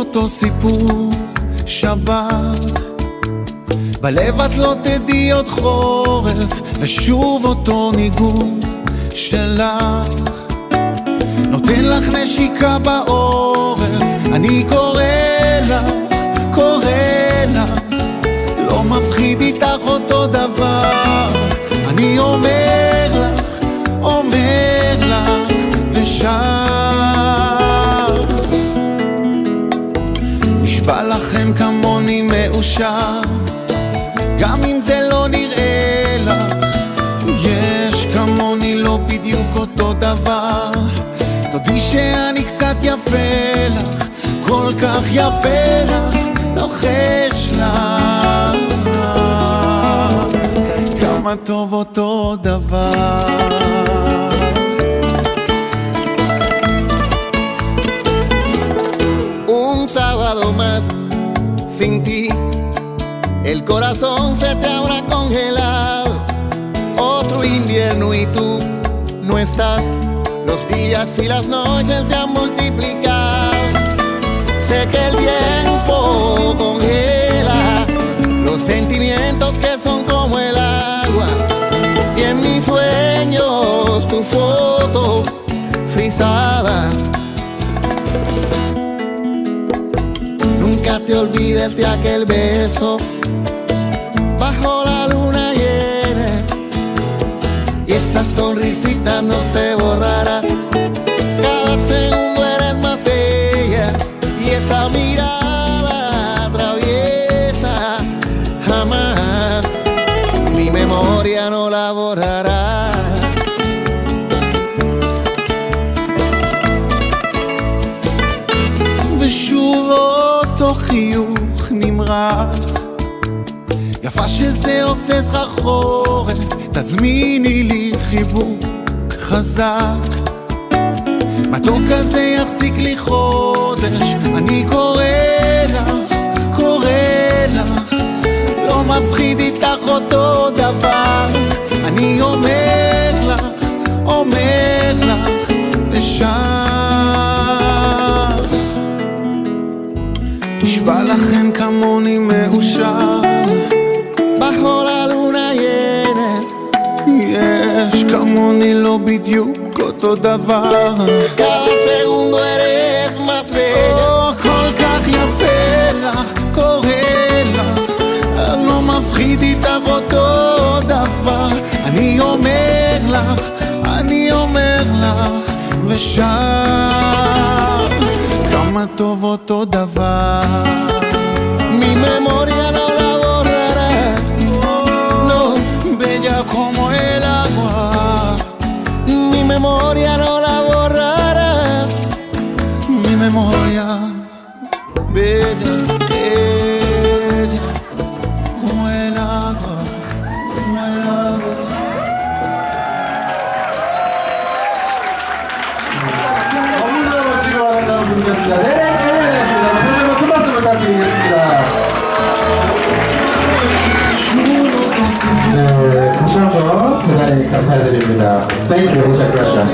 אותו סיפור שבת, בלב את לא תדעי עוד חורף, ושוב אותו ניגון שלך נותן לך נשיקה בעורף. אני קורא לך, לא מפחיד איתך אותו דבר. אני אומר לך ושר, נשבע לכם כמוני מאושר, גם אם זה לא נראה לך. יש כמוני לא בדיוק אותו דבר, תודי שאני קצת יפה לך, כל כך יפה לך, לוחש לך כמה טוב אותו דבר. Un sábado más sin ti, el corazón se te habrá congelado. Otro invierno y tú no estás, los días y las noches se han multiplicado. Sé que el tiempo congela los sentimientos que son como el agua, y en mis sueños tu foto frisada. Nunca te olvides de aquel beso bajo la luna llena, y esa sonrisita no se borrará. Cada segundo eres más bella, y esa mirada traviesa jamás mi memoria no la borrará. ושוב אותו חיוך נמרח, יפה שזה עושה סחרחורת, תזמיני לי חיבוק חזק, מתוק כזה יחזיק לי חודש. אני קורא לך, לא מפחיד איתך אותו דבר. אני אומר לך ושר, נשבע לכם כמוני מאושר, Bajo la luna llena, יש כמוני לא בדיוק אותו דבר. cada segundo eres más bella. כל כך יפה לך, קורא לך, לא מפחיד איתך אותו דבר. אני אומר לך ושר כמה טוב אותו דבר. Mi memoria no la borrará, no, bella como el agua. mi memoria no la borrará. Mi memoria bella, como el agua, como el agua. 너무나 멋지고 아름다운 분이었습니다. 네네, 다시 한번 큰 박수 부탁드리겠습니다. 네, 다시 한번 대단히 감사드립니다. Thank you, 무샷 gracias.